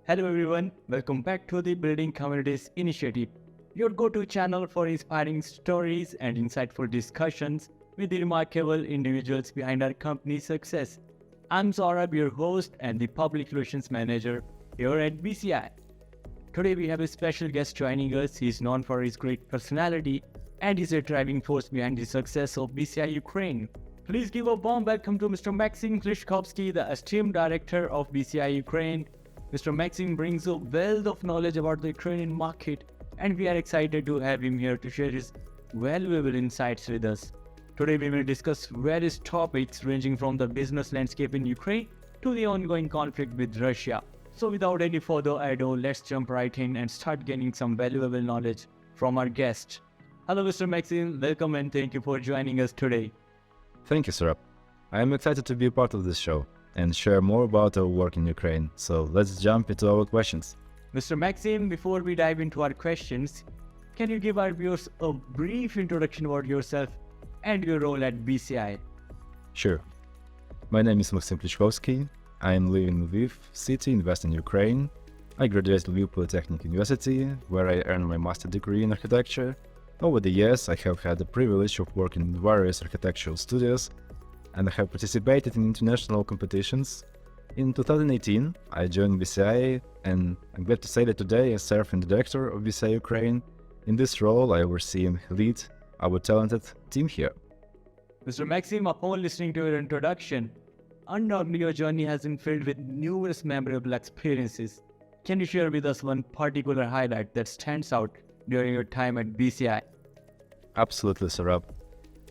Hello everyone, welcome back to the Building Communities Initiative, your go-to channel for inspiring stories and insightful discussions with the remarkable individuals behind our company's success. I'm Sourabh, your host and the Public Relations Manager here at BCI. Today we have a special guest joining us. He is known for his great personality and is a driving force behind the success of BCI Ukraine. Please give a warm welcome to Mr. Maxim Kliuchkovskyi, the esteemed Director of BCI Ukraine. Mr. Maxim brings a wealth of knowledge about the Ukrainian market, and we are excited to have him here to share his valuable insights with us. Today we will discuss various topics ranging from the business landscape in Ukraine to the ongoing conflict with Russia. So without any further ado, let's jump right in and start gaining some valuable knowledge from our guest. Hello Mr. Maxim, welcome and thank you for joining us today. Thank you, Sourabh. I am excited to be a part of this show and share more about our work in Ukraine. So let's jump into our questions. Mr. Maxim, before we dive into our questions, can you give our viewers a brief introduction about yourself and your role at BCI? Sure. My name is Maxim Kliuchkovskyi. I am living in Lviv city in western Ukraine. I graduated Lviv Polytechnic University, where I earned my master's degree in architecture. Over the years, I have had the privilege of working in various architectural studios, and I have participated in international competitions. In 2018, I joined BCI, and I'm glad to say that today I serve as the Director of BCI Ukraine. In this role, I oversee and lead our talented team here. Mr. Maxim, upon listening to your introduction, undoubtedly your journey has been filled with numerous memorable experiences. Can you share with us one particular highlight that stands out during your time at BCI? Absolutely, Sourabh.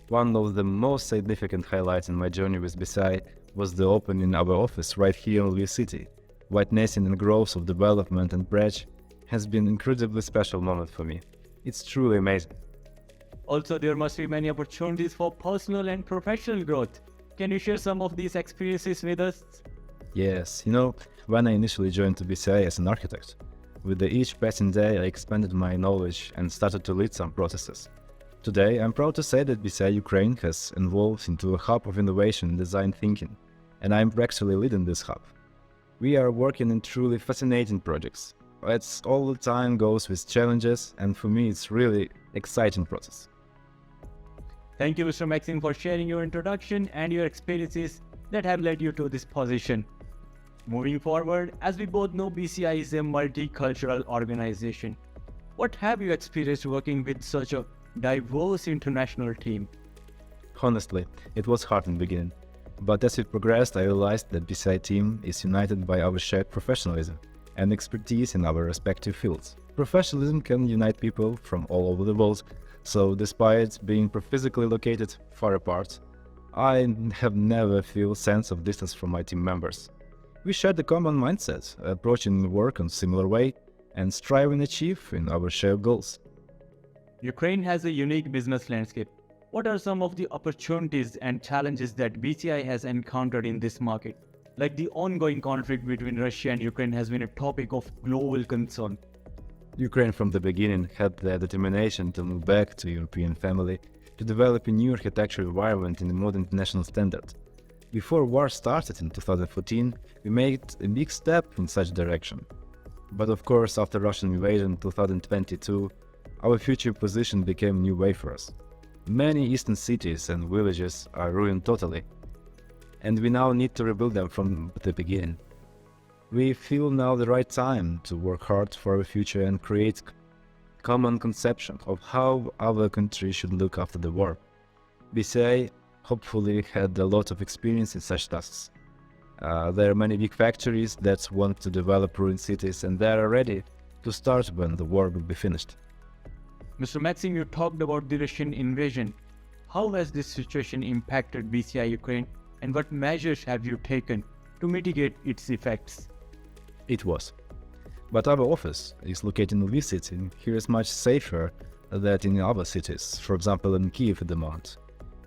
One of the most significant highlights in my journey with BCI was the opening of our office right here in Lviv city. Witnessing the growth of development and branch has been an incredibly special moment for me. It's truly amazing. Also, there must be many opportunities for personal and professional growth. Can you share some of these experiences with us? Yes, when I initially joined BCI as an architect, with each passing day I expanded my knowledge and started to lead some processes. Today, I'm proud to say that BCI Ukraine has evolved into a hub of innovation and design thinking, and I'm actually leading this hub. We are working in truly fascinating projects. It's all the time goes with challenges, and for me it's really exciting process. Thank you, Mr. Maxim, for sharing your introduction and your experiences that have led you to this position. Moving forward, as we both know, BCI is a multicultural organization. What have you experienced working with such a diverse international team? Honestly, it was hard in the beginning, but as we progressed, I realized that BCI team is united by our shared professionalism and expertise in our respective fields. Professionalism can unite people from all over the world, so despite being physically located far apart, I have never felt a sense of distance from my team members. We share the common mindset, approaching work in a similar way, and striving to achieve in our shared goals. Ukraine has a unique business landscape. What are some of the opportunities and challenges that BCI has encountered in this market? Like the ongoing conflict between Russia and Ukraine has been a topic of global concern. Ukraine from the beginning had the determination to move back to European family, to develop a new architectural environment in the modern international standard. Before war started in 2014, we made a big step in such direction. But of course, after Russian invasion in 2022, our future position became a new way for us. Many eastern cities and villages are ruined totally, and we now need to rebuild them from the beginning. We feel now the right time to work hard for our future and create common conception of how our country should look after the war. BCI hopefully had a lot of experience in such tasks. There are many big factories that want to develop ruined cities, and they are ready to start when the war will be finished. Mr. Maxim, you talked about the Russian invasion. How has this situation impacted BCI Ukraine, and what measures have you taken to mitigate its effects? It was. But our office is located in Lviv city. Here is much safer than in other cities, for example in Kiev at the moment.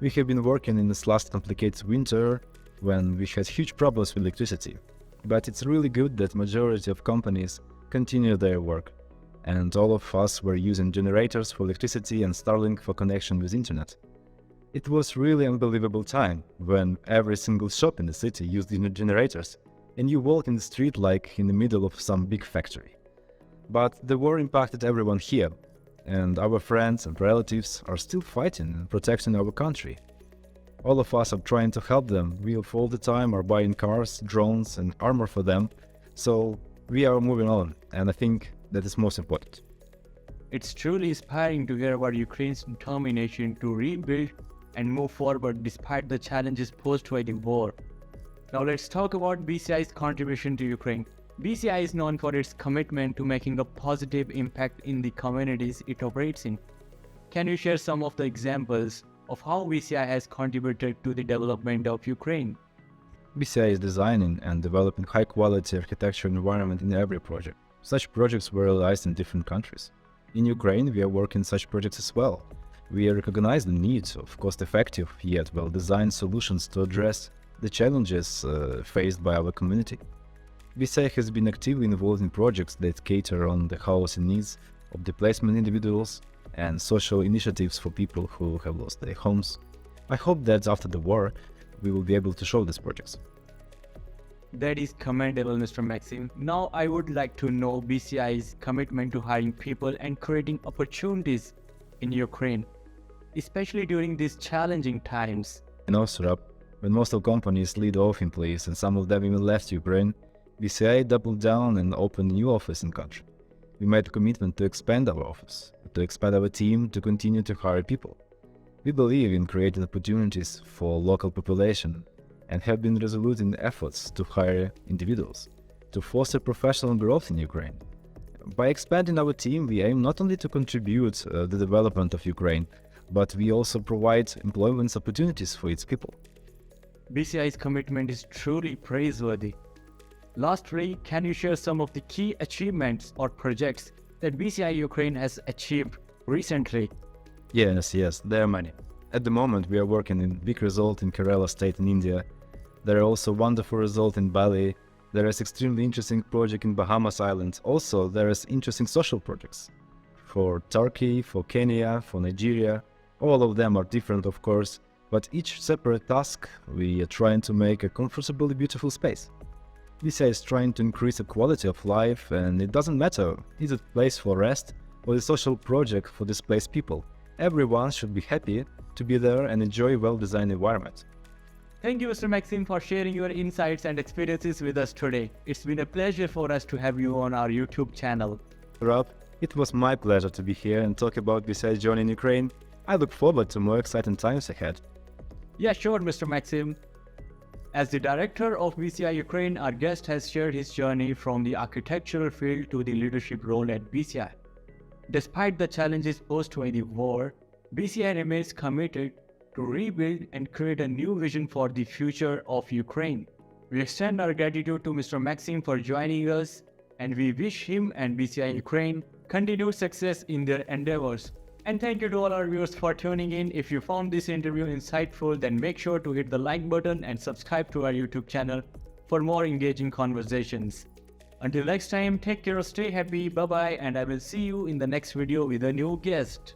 We have been working in this last complicated winter when we had huge problems with electricity. But it's really good that majority of companies continue their work. And all of us were using generators for electricity and Starlink for connection with internet. It was really unbelievable time when every single shop in the city used generators and you walk in the street like in the middle of some big factory. But the war impacted everyone here, and our friends and relatives are still fighting and protecting our country. All of us are trying to help them. We all the time are buying cars, drones and armor for them. So we are moving on, and I think that is most important. It's truly inspiring to hear about Ukraine's determination to rebuild and move forward despite the challenges posed by the war. Now let's talk about BCI's contribution to Ukraine. BCI is known for its commitment to making a positive impact in the communities it operates in. Can you share some of the examples of how BCI has contributed to the development of Ukraine? BCI is designing and developing high-quality architecture environment in every project. Such projects were realized in different countries. In Ukraine, we are working such projects as well. We recognize the needs of cost-effective yet well-designed solutions to address the challenges faced by our community. BCI has been actively involved in projects that cater on the housing needs of displaced individuals and social initiatives for people who have lost their homes. I hope that after the war, we will be able to show these projects. That is commendable, Mr. Maxim. Now I would like to know BCI's commitment to hiring people and creating opportunities in Ukraine, especially during these challenging times. You know, Sourabh, when most of companies laid off employees and some of them even left Ukraine, BCI doubled down and opened a new office in country. We made a commitment to expand our office, to expand our team, to continue to hire people. We believe in creating opportunities for local population and have been resolute in efforts to hire individuals, to foster professional growth in Ukraine. By expanding our team, we aim not only to contribute the development of Ukraine, but we also provide employment opportunities for its people. BCI's commitment is truly praiseworthy. Lastly, can you share some of the key achievements or projects that BCI Ukraine has achieved recently? Yes, there are many. At the moment, we are working in big result in Kerala state in India. There are also wonderful results in Bali. There is extremely interesting project in Bahamas Islands. Also, there is interesting social projects for Turkey, for Kenya, for Nigeria. All of them are different, of course, but each separate task, we are trying to make a comfortably beautiful space. BCI is trying to increase the quality of life, and it doesn't matter, is it a place for rest or a social project for displaced people. Everyone should be happy to be there and enjoy a well-designed environment. Thank you, Mr. Maxim, for sharing your insights and experiences with us today. It's been a pleasure for us to have you on our YouTube channel. Rob, it was my pleasure to be here and talk about BCI's journey in Ukraine. I look forward to more exciting times ahead. Yeah, sure, Mr. Maxim. As the director of BCI Ukraine, our guest has shared his journey from the architectural field to the leadership role at BCI. Despite the challenges posed by the war, BCI remains committed to rebuild and create a new vision for the future of Ukraine. We extend our gratitude to Mr. Maxim for joining us, and we wish him and BCI Ukraine continued success in their endeavors. And thank you to all our viewers for tuning in. If you found this interview insightful, then make sure to hit the like button and subscribe to our YouTube channel for more engaging conversations. Until next time, take care, stay happy, bye-bye, and I will see you in the next video with a new guest.